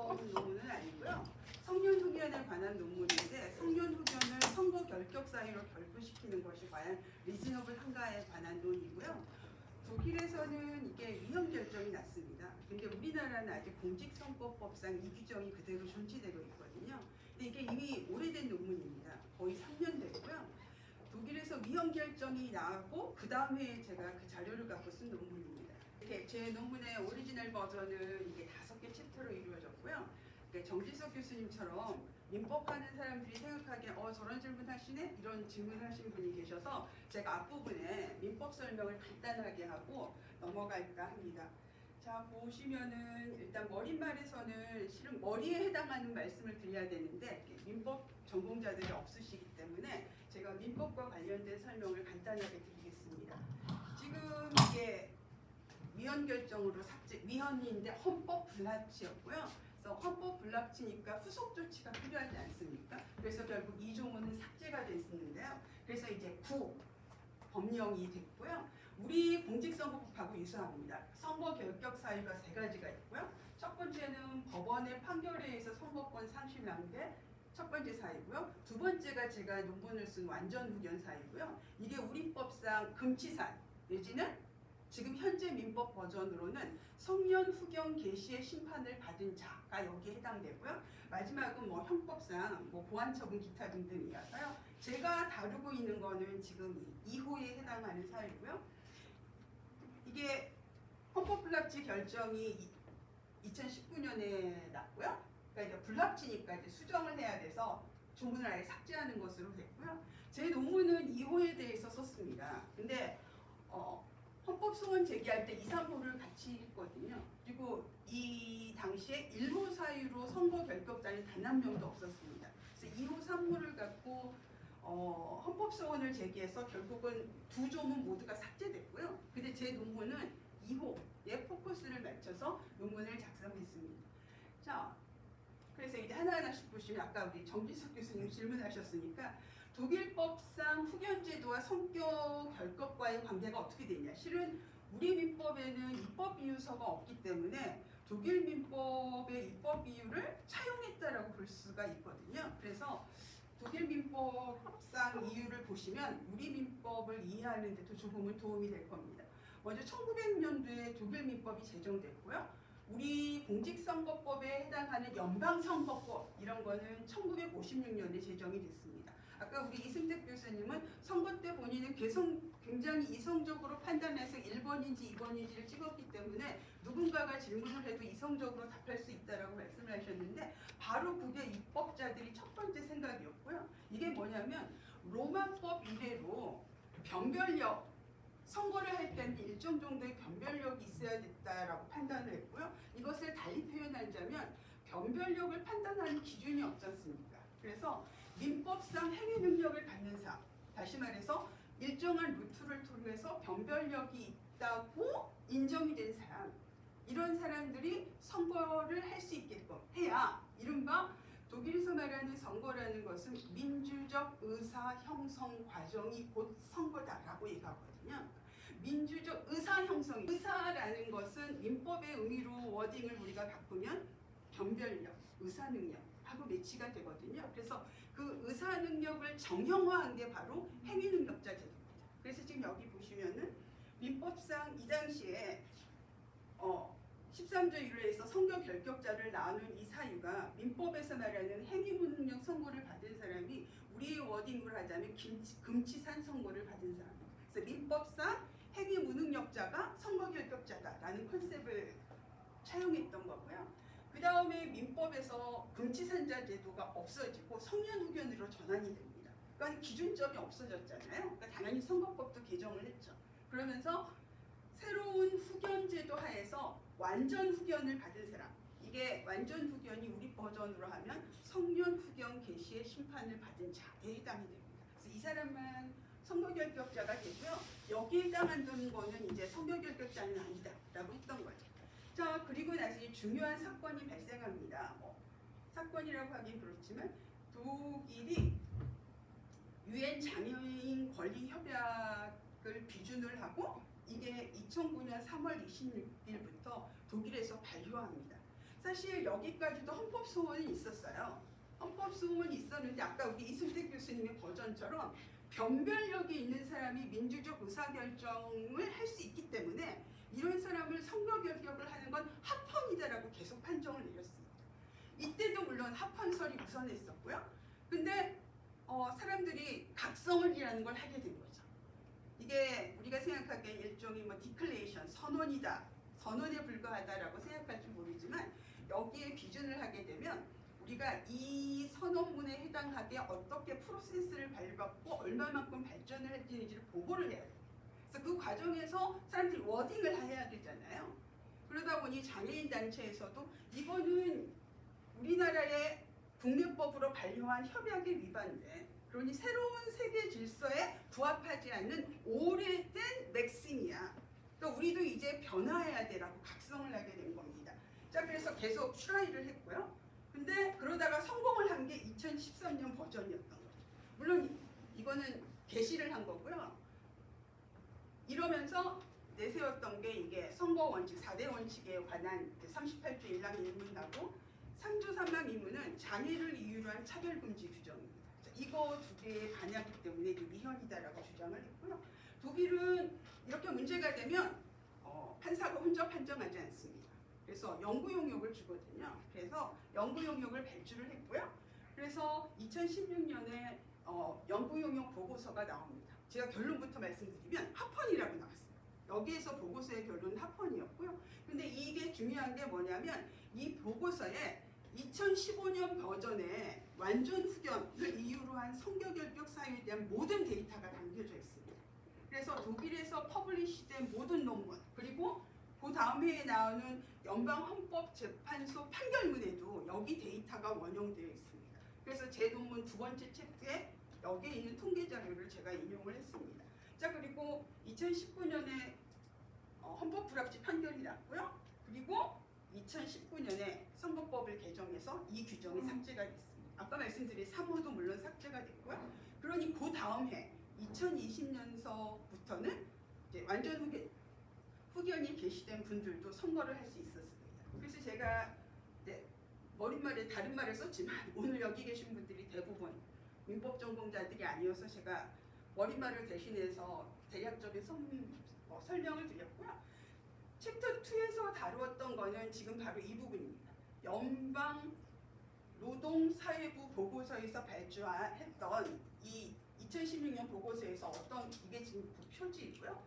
나온 논문은 아니고요. 성년 후견에 관한 논문인데 성년 후견을 선거 결격 사유로 결부시키는 것이 과연 리즈너블한가에 관한 논이고요. 독일에서는 이게 위헌 결정이 났습니다. 근데 우리나라는 아직 공직선거법상 이 규정이 그대로 존치되고 있거든요. 근데 이게 이미 오래된 논문입니다. 거의 3년 됐고요. 독일에서 위헌 결정이 나고 그 다음에 제가 그 자료를 갖고 쓴 논문입니다. 이렇게 제 논문의 오리지널 버전은 이게 5개 챕터로 이루어졌고요. 정지석 교수님처럼 민법하는 사람들이 생각하기에 저런 질문 하시네? 이런 질문 하시는 분이 계셔서 제가 앞부분에 민법 설명을 간단하게 하고 넘어갈까 합니다. 자, 보시면은 일단 머릿말에서는 실은 머리에 해당하는 말씀을 드려야 되는데 민법 전공자들이 없으시기 때문에 제가 민법과 관련된 설명을 간단하게 드리겠습니다. 지금 이게 위헌 결정으로 삭제, 위헌인데 헌법 불합치였고요. 그래서 헌법 불합치니까 후속 조치가 필요하지 않습니까? 그래서 결국 이 조문은 삭제가 됐었는데요. 그래서 이제 법령이 됐고요. 우리 공직선거법하고 유사합니다. 선거 결격 사유가 3가지가 있고요. 첫 번째는 법원의 판결에 의해서 선거권 상실한 게 첫 번째 사유고요. 두 번째가 제가 논문을 쓴 완전 후견 사유고요. 이게 우리 법상 금치산 내지는 지금 현재 민법 버전으로는 성년 후견 개시의 심판을 받은 자가 여기에 해당되고요. 마지막은 형법상 보안처분 기타 등등이어서요. 제가 다루고 있는 거는 지금 2호에 해당하는 사유고요. 이게 헌법 불합치 결정이 2019년에 났고요. 그러니까 이제 불합치니까 이제 수정을 해야 돼서 조문을 아예 삭제하는 것으로 됐고요. 제 논문은 2호에 대해서 썼습니다. 근데 헌법소원 제기할 때 2, 3호를 같이 했거든요. 그리고 이 당시에 1호 사유로 선거 결격자는 단 한 명도 없었습니다. 그래서 2호, 3호를 갖고 헌법소원을 제기해서 결국은 두 조문 모두가 삭제됐고요. 근데 제 논문은 2호에 포커스를 맞춰서 논문을 작성했습니다. 자, 그래서 이제 하나하나씩 보시면 아까 우리 정기석 교수님 질문하셨으니까 독일법상 후견제도와 성격 결격과의 관계가 어떻게 되냐. 실은 우리 민법에는 입법 이유서가 없기 때문에 독일 민법의 입법 이유를 차용했다라고 볼 수가 있거든요. 그래서 독일 민법상 이유를 보시면 우리 민법을 이해하는 데도 조금은 도움이 될 겁니다. 먼저 1900년도에 독일 민법이 제정됐고요. 우리 공직선거법에 해당하는 연방선거법 이런 거는 1956년에 제정이 됐습니다. 아까 우리 이승택 교수님은 선거 때 본인은 굉장히 이성적으로 판단해서 1번인지 2번인지를 찍었기 때문에 누군가가 질문을 해도 이성적으로 답할 수 있다라고 말씀을 하셨는데 바로 그게 입법자들이 첫 번째 생각이었고요. 이게 뭐냐면 로마법 이래로 변별력 선거를 할 때는 일정 정도의 변별력이 있어야 됐다라고 판단을 했고요. 이것을 달리 표현하자면 변별력을 판단하는 기준이 없지 않습니까? 그래서 민법상 행위 능력을 갖는 사람, 다시 말해서 일정한 루트를 통해서 변별력이 있다고 인정이 된 사람, 이런 사람들이 선거를 할 수 있게끔 해야 이른바 독일에서 말하는 선거라는 것은 민주적 의사 형성 과정이 곧 선거다라고 얘기하거든요. 민주적 의사 형성, 의사라는 것은 민법의 의미로 워딩을 우리가 바꾸면 변별력, 의사 능력하고 매치가 되거든요. 그래서 그 의사 능력을 정형화한 게 바로 행위 능력자 제도입니다. 그래서 지금 여기 보시면은 민법상 이 당시에 13조 1호에서 선거 결격자를 나누는 이 사유가 민법에서 말하는 행위무능력 선고를 받은 사람이 우리의 워딩으로 하자면 금치산 선고를 받은 사람입니다. 그래서 민법상 행위무능력자가 선거 결격자다라는 컨셉을 차용했던 거고요. 그 다음에 민법에서 금치산자 제도가 없어지고 성년 후견으로 전환이 됩니다. 그러니까 기준점이 없어졌잖아요. 그러니까 당연히 선거법도 개정을 했죠. 그러면서 새로운 후견제도 하에서 완전 후견을 받은 사람, 이게 완전 후견이 우리 버전으로 하면 성년 후견 개시의 심판을 받은 자에 해당이 됩니다. 그래서 이 사람만 선거 결격자가 되고요. 여기에 해당하는 거는 이제 선거 결격자는 아니다라고 했던 거죠. 자, 그리고 나서 중요한 사건이 발생합니다. 사건이라고 하긴 그렇지만 독일이 유엔 장애인 권리 협약을 비준을 하고 이게 2009년 3월 26일부터 독일에서 발효합니다. 사실 여기까지도 헌법 소원이 있었어요. 헌법 소원이 있었는데 아까 우리 이순택 교수님의 버전처럼 변별력이 있는 사람이 민주적 의사결정을 할 수 있기 때문에 이런 사람을 선거 결격을 하는 건 합헌이다라고 계속 판정을 내렸습니다. 이때도 물론 합헌설이 우선했었고요. 근데 사람들이 각성을이라는 걸 하게 된 거죠. 이게 우리가 생각하기에 일종의 뭐 디클레이션, 선언이다, 선언에 불과하다라고 생각할지 모르지만 여기에 기준을 하게 되면 우리가 이 선언문에 해당하게 어떻게 프로세스를 밟았고 얼마만큼 발전을 했는지를 보고를 해야 돼요. 그래서 그 과정에서 사람들이 워딩을 해야 되잖아요. 그러다 보니 장애인 단체에서도 이거는 우리나라의 국내법으로 발효한 협약의 위반돼. 그러니 새로운 세계 질서에 부합하지 않는 오래된 맥심이야. 그러니까 우리도 이제 변화해야 돼라고 각성을 하게 된 겁니다. 자, 그래서 계속 트라이를 했고요. 근데 그러다가 성공을 한 게 2013년 버전이었던 거죠. 물론 이거는 게시를 한 거고요. 이러면서 내세웠던 게 이게 선거 원칙, 4대 원칙에 관한 38조 1랑 1문 나고 3조 3랑 2문은 장애를 이유로 한 차별금지 규정입니다. 이거 두 개에 반하기 때문에 위헌이다라고 주장을 했고요. 독일은 이렇게 문제가 되면 판사가 혼자 판정하지 않습니다. 그래서 연구용역을 주거든요. 그래서 연구용역을 발주를 했고요. 그래서 2016년에 연구용역 보고서가 나옵니다. 제가 결론부터 말씀드리면 합헌이라고 나왔습니다. 여기에서 보고서의 결론은 합헌이었고요. 근데 이게 중요한 게 뭐냐면 이 보고서에 2015년 버전에 완전 흑연을 이유로 한 선거 결격 사유에 대한 모든 데이터가 담겨져 있습니다. 그래서 독일에서 퍼블리시된 모든 논문 그리고 그 다음 해에 나오는 연방헌법재판소 판결문에도 여기 데이터가 원용되어 있습니다. 그래서 제 논문 두 번째 챕터에 여기에 있는 통계 자료를 제가 인용을 했습니다. 자, 그리고 2019년에 헌법 불합치 판결이 났고요. 그리고 2019년에 선거법을 개정해서 이 규정이 삭제가 됐습니다. 아까 말씀드린 3호도 물론 삭제가 됐고요. 그러니 그 다음 해 2020년서부터는 이제 완전 흑연이 게시된 분들도 선거를 할 수 있었습니다. 그래서 제가 이제 머릿말에 다른 말을 썼지만 오늘 여기 계신 분들이 대부분 민법 전공자들이 아니어서 제가 머릿말을 대신해서 대략적인 설명을 드렸고요. 챕터 2에서 다루었던 거는 지금 바로 이 부분입니다. 연방 노동사회부 보고서에서 발주했던 이 2016년 보고서에서 어떤 이게 지금 표지이고요.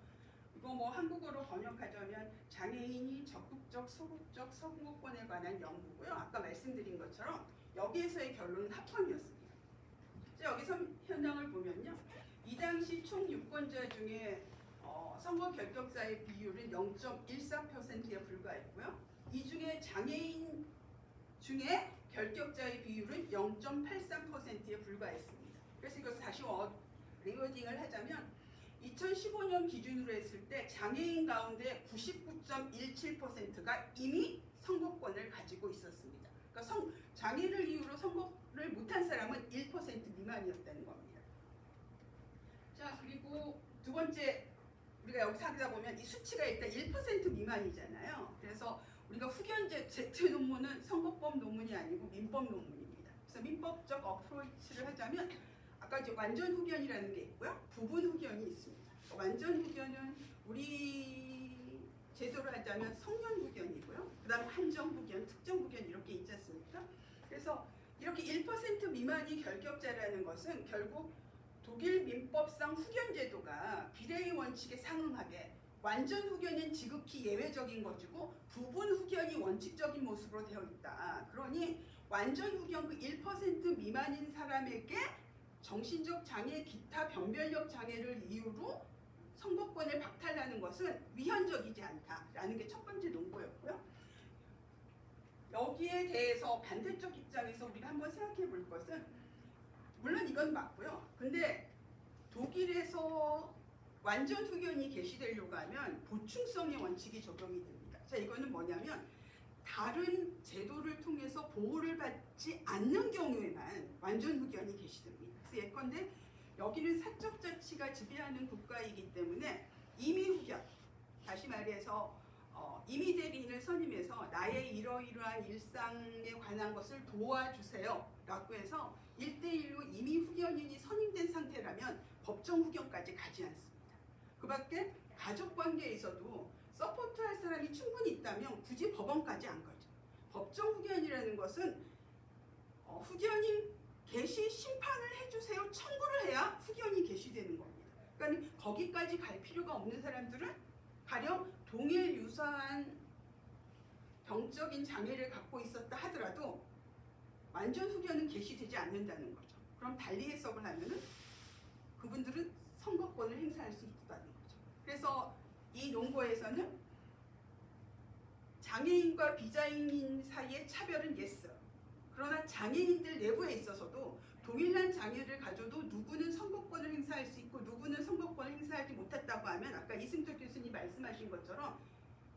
이거 뭐 한국어로 번역하자면 장애인이 적극적, 소극적 선거권에 관한 연구고요. 아까 말씀드린 것처럼 여기에서의 결론은 합헌이었습니다. 여기서 현황을 보면요. 이 당시 총 유권자 중에 선거 결격자의 비율은 0.14%에 불과했고요. 이 중에 장애인 중에 결격자의 비율은 0.83%에 불과했습니다. 그래서 이것을 다시 리워딩을 하자면 2015년 기준으로 했을 때 장애인 가운데 99.17%가 이미 선거권을 가지고 있었습니다. 그러니까 장애를 이유로 선거를 못한 사람은 1% 미만이었다는 겁니다. 자, 그리고 두 번째 우리가 여기 사다 보면 이 수치가 일단 1% 미만이잖아요. 그래서 우리가 후견제 Z 논문은 선거법 논문이 아니고 민법 논문입니다. 그래서 민법적 어프로치를 하자면 아까 이제 완전 후견이라는 게 있고요. 부분 후견이 있습니다. 완전 후견은 우리 제도로 하자면 성년 후견이고요. 그다음 한정 후견, 특정 후견 이렇게 있지 않습니까? 그래서 이렇게 1% 미만이 결격자라는 것은 결국 독일 민법상 후견 제도가 비례의 원칙에 상응하게 완전 후견은 지극히 예외적인 것이고 부분 후견이 원칙적인 모습으로 되어 있다. 그러니 완전 후견 그 1% 미만인 사람에게 정신적 장애, 기타 변별력 장애를 이유로 선거권을 박탈하는 것은 위헌적이지 않다라는 게 첫 번째 논거였고요. 여기에 대해서 반대쪽 입장에서 우리가 한번 생각해 볼 것은 물론 이건 맞고요. 근데 독일에서 완전 후견이 개시되려고 하면 보충성의 원칙이 적용이 됩니다. 자, 이거는 뭐냐면 다른 제도를 통해서 보호를 받지 않는 경우에만 완전 후견이 개시됩니다. 그래서 예컨대 여기는 사적 자치가 지배하는 국가이기 때문에 임의 후견, 다시 말해서 임의 대리인을 선임해서 나의 이러이러한 일상에 관한 것을 도와주세요 라고 해서 1대1로 이미 후견인이 선임된 상태라면 법정 후견까지 가지 않습니다. 그 밖에 가족관계에서도 서포트할 사람이 충분히 있다면 굳이 법원까지 안 가죠. 법정 후견이라는 것은 후견인 개시 심판을 해주세요 청구를 해야 후견이 개시되는 겁니다. 그러니까 거기까지 갈 필요가 없는 사람들은 가령 동일 유사한 병적인 장애를 갖고 있었다 하더라도 완전 후견은 개시되지 않는다는 거죠. 그럼 달리 해석을 하면은 그분들은 선거권을 행사할 수 있다는 거죠. 그래서 이 논거에서는 장애인과 비장애인 사이의 차별은 yes. 그러나 장애인들 내부에 있어서도 동일한 장애를 가져도 누구는 선거권을 행사할 수 있고 누구는 선거권을 행사하지 못했다고 하면 아까 이승철 교수님 말씀하신 것처럼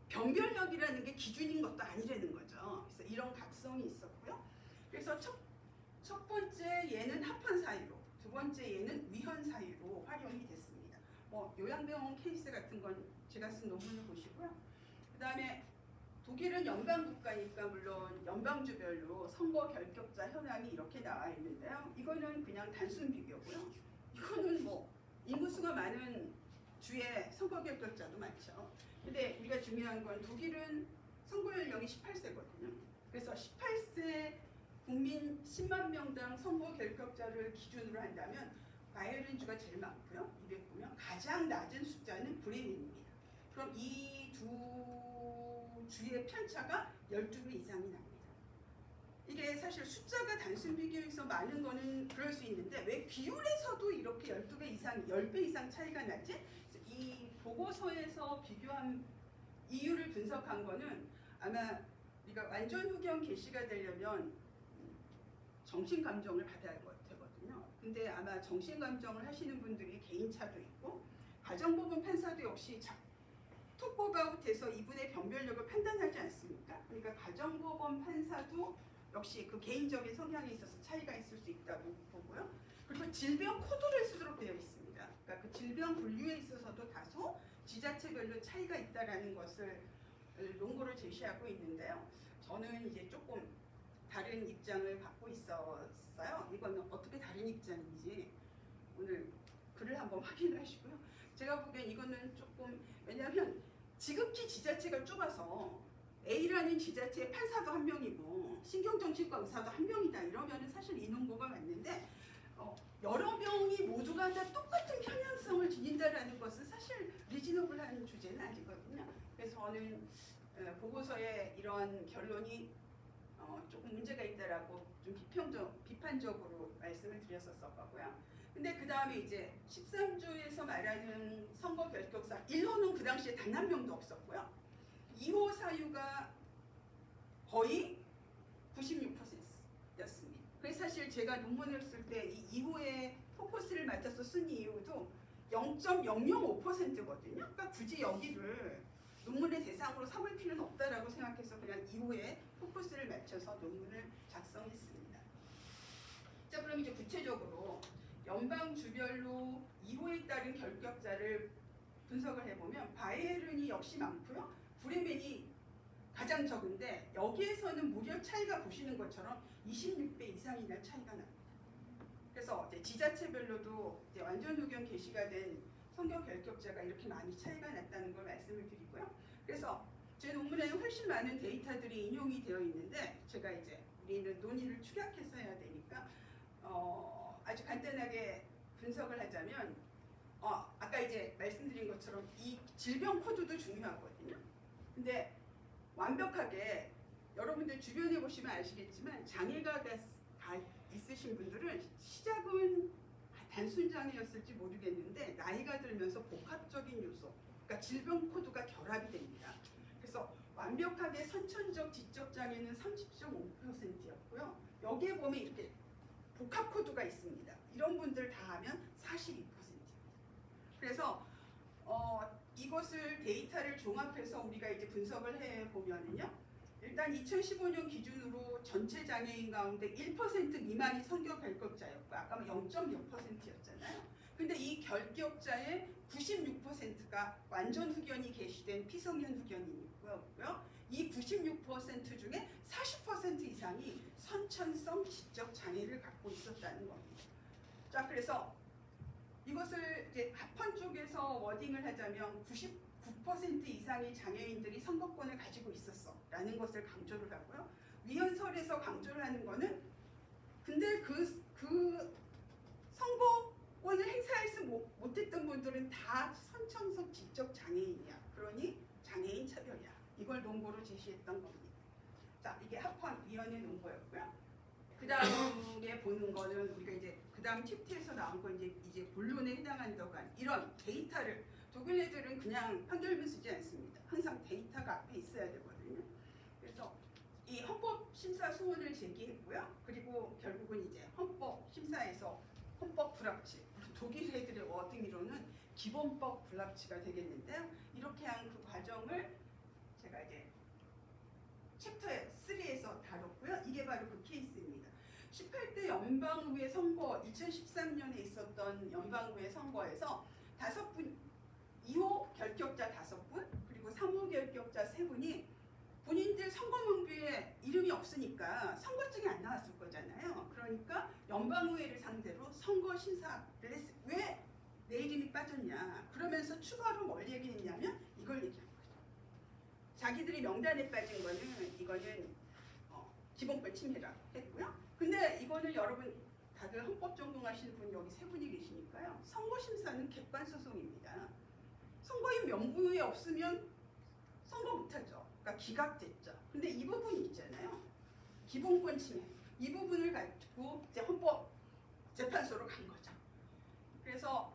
변별력이라는 게 기준인 것도 아니라는 거죠. 그래서 이런 각성이 있었고요. 그래서 첫 번째 예는 합헌 사유로, 두 번째 예는 위헌 사유로 활용이 됐습니다. 요양병원 케이스 같은 건 제가 쓴 논문을 보시고요. 그 다음에 독일은 연방국가니까 물론 연방주별로 선거 결격자 현황이 이렇게 나와 있는데요. 이거는 그냥 단순 비교고요. 이거는 인구수가 많은 주에 선거 결격자도 많죠. 근데 우리가 중요한 건 독일은 선거 연령이 18세거든요. 그래서 18세 국민 10만 명당 선거 결격자를 기준으로 한다면 바이에른주가 제일 많고요. 209명. 가장 낮은 숫자는 브레멘입니다. 그럼 이 두 주의 편차가 12배 이상이 납니다. 이게 사실 숫자가 단순 비교해서 많은 거는 그럴 수 있는데 왜 비율에서도 이렇게 12배 이상, 10배 이상 차이가 나지? 이 보고서에서 비교한 이유를 분석한 거는 아마 우리가 완전 후견 개시가 되려면 정신감정을 받아야 되거든요. 근데 아마 정신감정을 하시는 분들이 개인차도 있고 가정법원 판사도 역시 톱법아웃해서 이분의 변별력을 판단하지 않습니까? 그러니까 가정법원 판사도 역시 그 개인적인 성향에 있어서 차이가 있을 수 있다고 보고요. 그리고 질병 코드를 쓰도록 되어 있습니다. 그러니까 그 질병 분류에 있어서도 다소 지자체별로 차이가 있다라는 것을 논거를 제시하고 있는데요. 저는 이제 조금 다른 입장을 갖고 있었어요. 이거는 어떻게 다른 입장인지 오늘 글을 한번 확인을 하시고요. 제가 보기엔 이거는 조금 왜냐하면 지극히 지자체가 좁아서 A라는 지자체의 판사도 한 명이고 신경정신과 의사도 한 명이다 이러면은 사실 이 논거가 맞는데 여러 명이 모두가 다 똑같은 편향성을 지닌다라는 것은 사실 리즈너블한 주제는 아니거든요. 그래서 저는 보고서에 이런 결론이 조금 문제가 있다라고 좀 비판적으로 말씀을 드렸었거고요. 근데 그 다음에 이제 13조에서 말하는 선거 결격사 1호는 그 당시에 단 한 명도 없었고요. 2호 사유가 거의 96%였습니다. 그래서 사실 제가 논문을 쓸 때 이 2호에 포커스를 맞춰서 쓴 이유도 0.005%거든요. 그러니까 굳이 여기를 논문의 대상으로 삼을 필요는 없다라고 생각해서 그냥 2호에 포커스를 맞춰서 논문을 작성했습니다. 자, 그럼 이제 구체적으로 연방주별로 2호에 따른 결격자를 분석을 해보면 바이에른이 역시 많고요. 브레멘이 가장 적은데 여기에서는 무려 차이가 보시는 것처럼 26배 이상이나 차이가 납니다. 그래서 이제 지자체별로도 이제 완전 후견 개시가 된 선거 결격자가 이렇게 많이 차이가 났다는 걸 말씀을 드리고요. 그래서 제 논문에는 훨씬 많은 데이터들이 인용이 되어 있는데 제가 이제 우리는 논의를 축약해서 해야 되니까 아주 간단하게 분석을 하자면 아까 이제 말씀드린 것처럼 이 질병 코드도 중요하거든요. 근데 완벽하게 여러분들 주변에 보시면 아시겠지만 장애가 있으신 분들은 시작은 단순 장애였을지 모르겠는데 나이가 들면서 복합적인 요소, 그러니까 질병 코드가 결합이 됩니다. 그래서 완벽하게 선천적 지적 장애는 30.5%였고요. 여기에 보면 이렇게 복합 코드가 있습니다. 이런 분들 다 하면 42%입니다. 그래서 이것을 데이터를 종합해서 우리가 이제 분석을 해 보면은요. 일단 2015년 기준으로 전체 장애인 가운데 1% 미만이 선거 결격자였고 아까 0.몇%였잖아요. 근데 이 결격자의 96%가 완전 후견이 개시된 피성년 후견이고요. 이 96% 중에 40% 이상이 선천성 지적 장애를 갖고 있었다는 겁니다. 자, 그래서 이것을 이제 합헌 쪽에서 워딩을 하자면 99% 이상의 장애인들이 선거권을 가지고 있었어라는 것을 강조를 하고요. 위헌설에서 강조를 하는 거는 근데 그 선거권을 행사할 못했던 분들은 다 선천성 지적 장애인이야. 그러니 장애인 차별이야. 이걸 논거로 제시했던 겁니다. 자, 이게 합헌 위헌의 논거였고요. 그 다음에 보는 거는 우리가 이제 그 다음 팁트에서 나온 거 이제 본론에 해당한다고 한 이런 데이터를 독일 애들은 그냥 판결문 쓰지 않습니다. 항상 데이터가 앞에 있어야 되거든요. 그래서 이 헌법 심사 소원을 제기했고요. 그리고 결국은 이제 헌법 심사에서 헌법 불합치, 독일 애들의 워딩으로는 기본법 불합치가 되겠는데요. 이렇게 한 그 과정을 제가 이제 챕터 3에서 다뤘고요. 이게 바로 그 케이스입니다. 18대 연방의회 선거 2013년에 있었던 연방의회 선거에서 5분 2호 결격자 5분 그리고 3호 결격자 3분이 본인들 선거문부에 이름이 없으니까 선거증이 안 나왔을 거잖아요. 그러니까 연방의회를 상대로 선거 심사를 했어요. 왜 내 이름이 빠졌냐. 그러면서 추가로 뭘 얘기했냐면 이걸 얘기한 거죠. 자기들이 명단에 빠진 거는 이거는 기본권 침해라고 했고요. 근데 이거는 여러분 다들 헌법 전공하시는 분 여기 3분이 계시니까요. 선거심사는 객관소송입니다. 선거인 명부에 없으면 선거 못하죠. 그러니까 기각됐죠. 근데 이 부분이 있잖아요. 기본권 침해. 이 부분을 가지고 이제 헌법재판소로 간 거죠. 그래서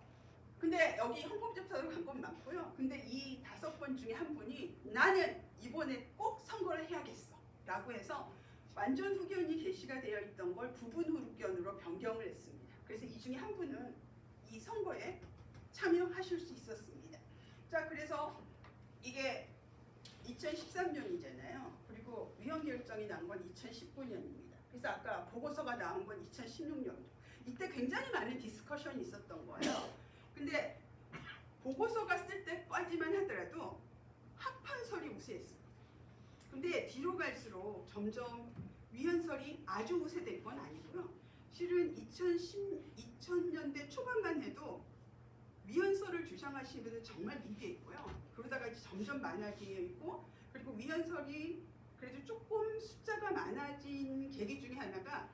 근데 여기 헌법재판소로 간 건 많고요. 근데 이 5번 중에 한 분이 나는 이번에 꼭 선거를 해야겠어 라고 해서 완전 후견이 게시가 되어 있던 걸 부분 후견으로 변경을 했습니다. 그래서 이 중에 한 분은 이 선거에 참여하실 수 있었습니다. 자, 그래서 이게 2013년이잖아요. 그리고 위헌 결정이 난 건 2019년입니다. 그래서 아까 보고서가 나온 건 2016년도. 이때 굉장히 많은 디스커션이 있었던 거예요. 근데 보고서가 쓸 때까지만 하더라도 합헌설이 우세했습니다. 근데 뒤로 갈수록 점점 위헌설이 아주 우세된 건 아니고요. 실은 2000년대 초반만 해도 위헌설을 주장하시는 분은 정말 미비했고요. 그러다가 이제 점점 많아지고 있고, 그리고 위헌설이 그래도 조금 숫자가 많아진 계기 중에 하나가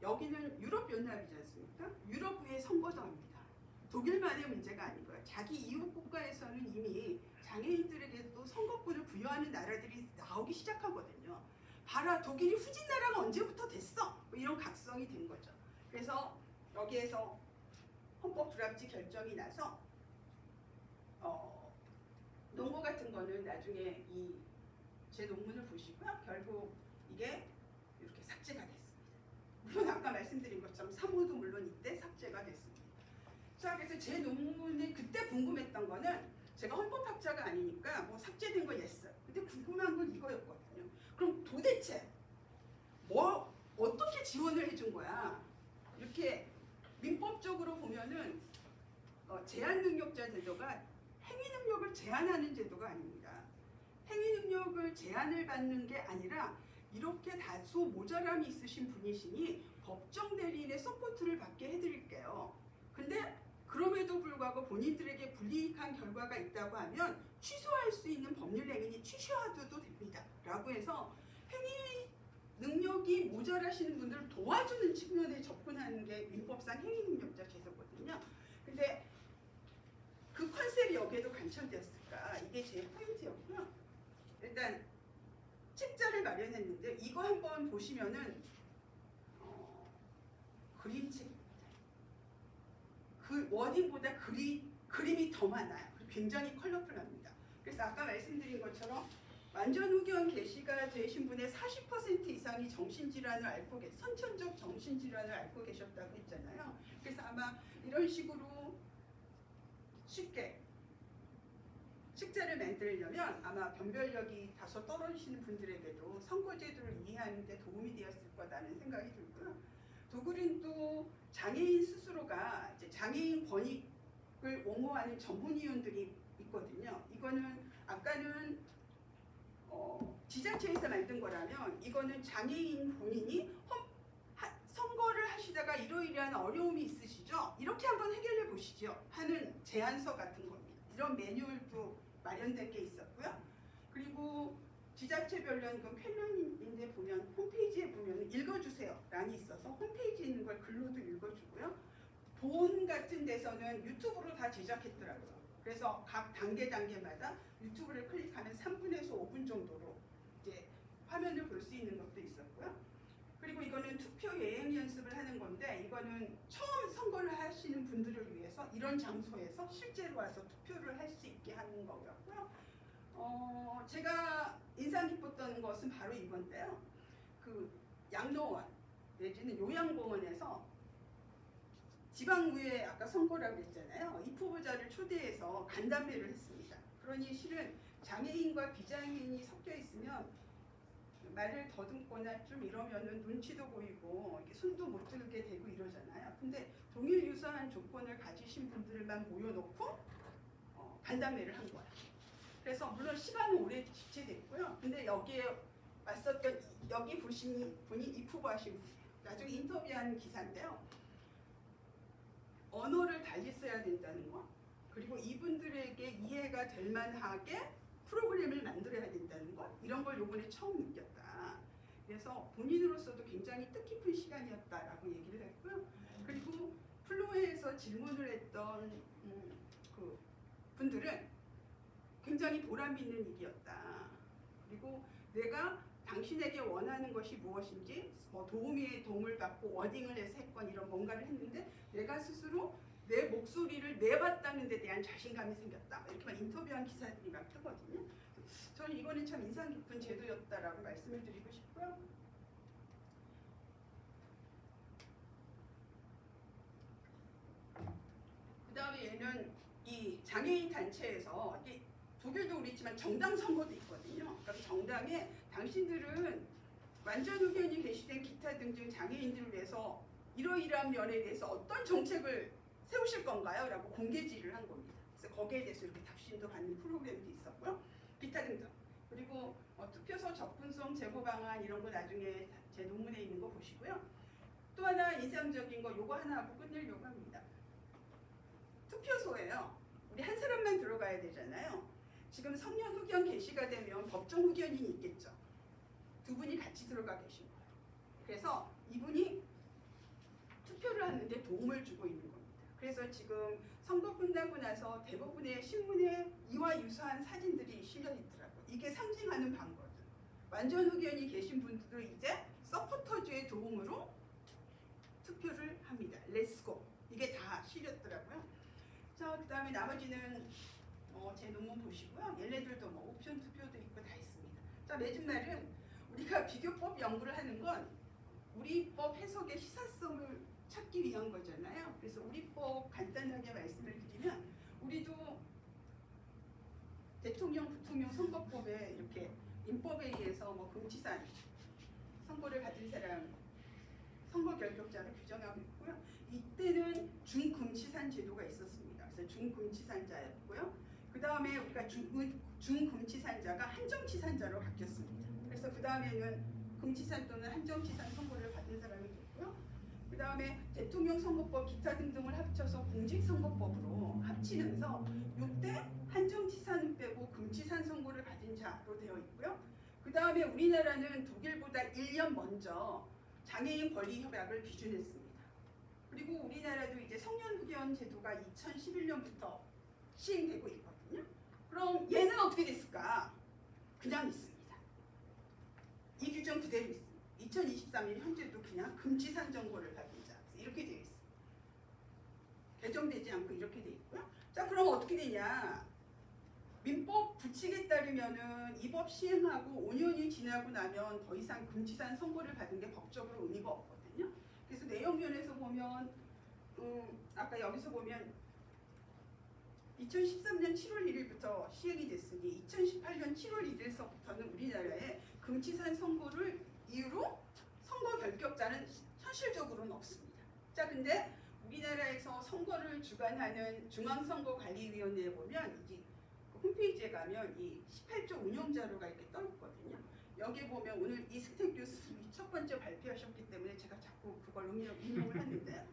여기는 유럽 연합이지 않습니까? 유럽의 선거정입니다. 독일만의 문제가 아니고요. 자기 이웃 국가에서는 이미 장애인들에게도 선거권을 부여하는 나라들이 나오기 시작하거든요. 봐라, 독일이 후진 나라가 언제부터 됐어? 뭐 이런 각성이 된 거죠. 그래서 여기에서 헌법 불합치 결정이 나서 논거 같은 거는 나중에 제 논문을 보시고요. 결국 이게 이렇게 삭제가 됐습니다. 물론 아까 말씀드린 것처럼 3호도 물론 이때 삭제가 됐습니다. 자, 그래서 제 논문이 그때 궁금했던 거는 제가 헌법학자가 아니니까 뭐 삭제된 거 yes. 근데 궁금한 건 이거였거든요. 그럼 도대체 어떻게 지원을 해준 거야? 이렇게 민법적으로 보면은 제한 능력자 제도가 행위 능력을 제한하는 제도가 아닙니다. 행위 능력을 제한을 받는 게 아니라 이렇게 다소 모자람이 있으신 분이시니 법정 대리인의 서포트를 받게 해드릴게요. 근데 그럼에도 불구하고 본인들에게 불이익한 결과가 있다고 하면 취소할 수 있는 법률 행위니 취소하셔도 됩니다. 라고 해서 행위 능력이 모자라시는 분들을 도와주는 측면에 접근하는 게 민법상 행위 능력자 제도거든요. 근데 그 컨셉이 여기에도 관철되었을까? 이게 제 포인트였고요. 일단 책자를 마련했는데 이거 한번 보시면은 그림책입니다. 그 워딩보다 그림이 더 많아요. 굉장히 컬러풀합니다. 그래서 아까 말씀드린 것처럼 완전 후견 게시가 되신 분의 40% 이상이 정신질환을 선천적 정신질환을 앓고 계셨다고 했잖아요. 그래서 아마 이런 식으로 쉽게 책자를 만들려면 아마 변별력이 다소 떨어지시는 분들에게도 선거제도를 이해하는 데 도움이 되었을 거라는 생각이 들고요. 독일은 또 장애인 스스로가 이제 장애인 권익을 옹호하는 전문위원들이 있거든요. 이거는 아까는 지자체에서 만든 거라면 이거는 장애인 본인이 선거를 하시다가 이러이러한 어려움이 있으시죠? 이렇게 한번 해결해 보시죠 하는 제안서 같은 겁니다. 이런 매뉴얼도 마련된 게 있었고요. 그리고 지자체별로 이건 퀼런인데 보면 홈페이지에 보면 읽어주세요 란이 있어서 홈페이지에 있는 걸 글로도 읽어주고요. 본 같은 데서는 유튜브로 다 제작했더라고요. 그래서 각 단계마다 유튜브를 클릭하면 3분에서 5분 정도로 이제 화면을 볼 수 있는 것도 있었고요. 그리고 이거는 투표 예행 연습을 하는 건데 이거는 처음 선거를 하시는 분들을 위해서 이런 장소에서 실제로 와서 투표를 할 수 있게 하는 거였고요. 제가 인상 깊었던 것은 바로 이건데요. 그 양로원 내지는 요양공원에서 지방의회 아까 선거라고 했잖아요. 입후보자를 초대해서 간담회를 했습니다. 그러니 실은 장애인과 비장애인이 섞여 있으면 말을 더듬거나 좀 이러면은 눈치도 보이고 이렇게 손도 못 들게 되고 이러잖아요. 근데 동일 유사한 조건을 가지신 분들만 모여놓고 간담회를 한 거예요. 그래서 물론 시간은 오래 지체됐고요. 근데 여기에 왔었던 여기 보신 분이 입후보 하신 분이에요. 나중에 인터뷰한 기사인데요. 언어를 달리 써야 된다는 거, 그리고 이분들에게 이해가 될 만하게 프로그램을 만들어야 된다는 것, 이런 걸 요번에 처음 느꼈다. 그래서 본인으로서도 굉장히 뜻깊은 시간이었다라고 얘기를 했고요. 그리고 플로에에서 질문을 했던 그 분들은 굉장히 보람 있는 일이었다. 그리고 내가 당신에게 원하는 것이 무엇인지 도움을 받고 워딩을 해서 했건 이런 뭔가를 했는데 내가 스스로 내 목소리를 내봤다는 데 대한 자신감이 생겼다. 이렇게만 인터뷰한 기사들이 막 뜨거든요. 저는 이거는 참 인상 깊은 제도였다라고 말씀을 드리고 싶고요. 그 다음에 얘는 이 장애인 단체에서 독일도 그렇지만 정당 선거도 있거든요. 그럼 정당에 당신들은 완전 의견이 게시된 기타 등등 장애인들을 위해서 이러이러한 면에 대해서 어떤 정책을 세우실 건가요? 라고 공개 질의를 한 겁니다. 그래서 거기에 대해서 이렇게 답신도 받는 프로그램도 있었고요. 기타 등등. 그리고 투표소 접근성 제고 방안 이런 거 나중에 제 논문에 있는 거 보시고요. 또 하나 인상적인 거 요거 하나 하고 끝내려고 합니다. 투표소예요. 우리 한 사람만 들어가야 되잖아요. 지금 성년 후견 게시가 되면 법정 후견인이 있겠죠. 두 분이 같이 들어가 계신 거예요. 그래서 이분이 투표를 하는데 도움을 주고 있는 겁니다. 그래서 지금 선거 끝나고 나서 대부분의 신문에 이와 유사한 사진들이 실려 있더라고요. 이게 상징하는 바거든. 완전 의견이 계신 분들도 이제 서포터즈의 도움으로 투표를 합니다. 렛츠고. 이게 다 실렸더라고요. 자, 그 다음에 나머지는 제 논문 보시고요. 얘네들도 옵션 투표도 있고 다 있습니다. 자, 마지막은 우리가 비교법 연구를 하는 건 우리법 해석의 시사성을 찾기 위한 거잖아요. 그래서 우리법 간단하게 말씀을 드리면 우리도 대통령, 부통령 선거법에 이렇게 민법에 의해서 금치산 선거를 받은 사람 선거 결격자를 규정하고 있고요. 이때는 중금치산 제도가 있었습니다. 그래서 중금치산자였고요. 그 다음에 우리가 중금치산자가 한정치산자로 바뀌었습니다. 그래서 그 다음에는 금치산 또는 한정치산 선거를 받은 사람이 됐고요. 그 다음에 대통령 선거법 기타 등등을 합쳐서 공직선거법으로 합치면서 이때 한정치산 빼고 금치산 선거를 받은 자로 되어 있고요. 그 다음에 우리나라는 독일보다 1년 먼저 장애인 권리 협약을 비준했습니다. 그리고 우리나라도 이제 성년 후견 제도가 2011년부터 시행되고 있거든요. 그럼 얘는 어떻게 됐을까? 그냥 있습니다. 이 규정 그대로 있습니다. 2023년 현재도 그냥 금치산 정보를 받은 자 이렇게 되어 있습니다. 개정되지 않고 이렇게 되어 있고요. 자, 그럼 어떻게 되냐? 민법 규칙에 따르면은 이 법 시행하고 5년이 지나고 나면 더 이상 금치산 선고를 받은 게 법적으로 의미가 없거든요. 그래서 내용 면에서 보면 아까 여기서 보면 2013년 7월 1일부터 시행이 됐으니 2018년 7월 1일서부터는 우리나라에 금치산 선고를 이유로 선거 결격자는 현실적으로는 없습니다. 자, 근데 우리나라에서 선거를 주관하는 중앙선거관리위원회에 보면 이게 홈페이지에 가면 이 18조 운영자료가 이렇게 떠 있거든요. 여기 보면 오늘 이승택 교수님이 첫 번째 발표하셨기 때문에 제가 자꾸 그걸 인용을 하는데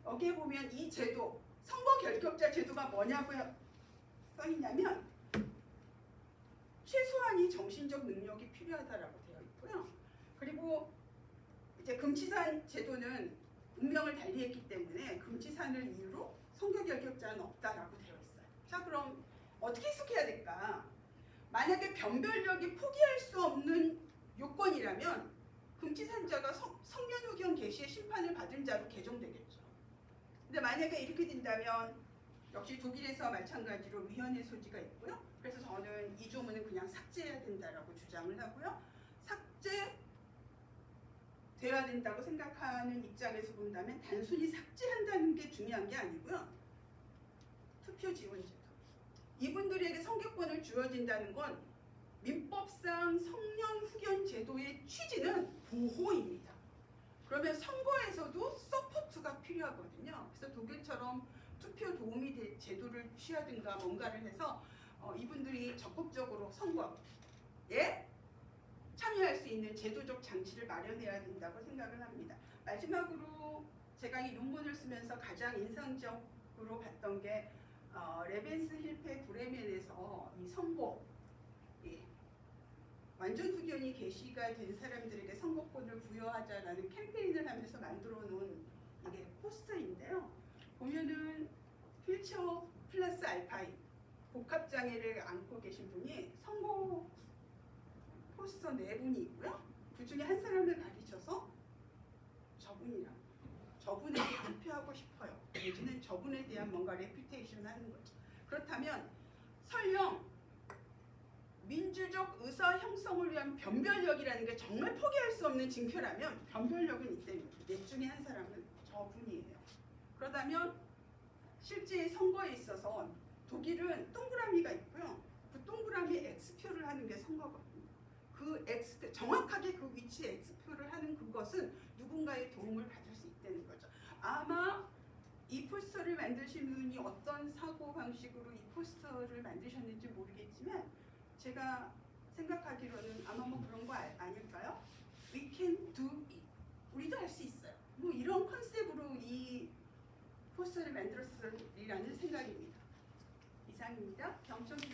여기에 보면 이 제도, 선거 결격자 제도가 뭐냐고 써 있냐면 최소한이 정신적 능력이 필요하다라고 되어 있고요. 그리고 이제 금치산 제도는 운명을 달리했기 때문에 금치산을 이유로 선거 결격자는 없다라고 되어 있어요. 자, 그럼 어떻게 해석해야 될까? 만약에 변별력이 포기할 수 없는 요건이라면 금치산자가 성년후견 개시의 심판을 받은 자로 개정되겠죠. 근데 만약에 이렇게 된다면 역시 독일에서 마찬가지로 위헌의 소지가 있고요. 그래서 저는 이 조문은 그냥 삭제해야 된다라고 주장을 하고요. 삭제돼야 된다고 생각하는 입장에서 본다면 단순히 삭제한다는 게 중요한 게 아니고요. 투표 지원 제도. 이분들에게 선거권을 주어진다는 건 민법상 성년 후견 제도의 취지는 보호입니다. 그러면 선거에서도 서포트가 필요하거든요. 그래서 독일처럼 투표 도움이 될 제도를 취하든가 뭔가를 해서 이분들이 적극적으로 선거에 참여할 수 있는 제도적 장치를 마련해야 된다고 생각을 합니다. 마지막으로 제가 이 논문을 쓰면서 가장 인상적으로 봤던 게 레벤스 힐페 브레멘에서 이 선거 완전 후견이 게시가 된 사람들에게 선거권을 부여하자라는 캠페인을 하면서 만들어 놓은 이게 포스터인데요. 보면은 휠체어 플러스 알파인 복합장애를 안고 계신 분이 선거 포스터 4분이 있고요. 그 중에 한 사람을 가리쳐서 저분에게 투표하고 싶어요. 내지는 저분에 대한 뭔가 레퓨테이션 하는 거죠. 그렇다면 설령 민주적 의사 형성을 위한 변별력이라는 게 정말 포기할 수 없는 징표라면 변별력은 이때입니다. 넷 중에 한 사람은 저분이에요. 그러다면 실제 선거에 있어서 독일은 동그라미가 있고요. 그 동그라미 X표를 하는 게 선거거든요. 그 X표, 정확하게 그 위치에 X표를 하는 그것은 누군가의 도움을 받을 수 있다는 거죠. 아마 이 포스터를 만드신 분이 어떤 사고방식으로 이 포스터를 만드셨는지 모르겠지만 제가 생각하기로는 아마 뭐 그런 거 아닐까요? We can do it. 우리도 할 수 있어요. 뭐 이런 컨셉으로 이 포스터를 만들었으리라는 생각입니다. 이상입니다. 경청해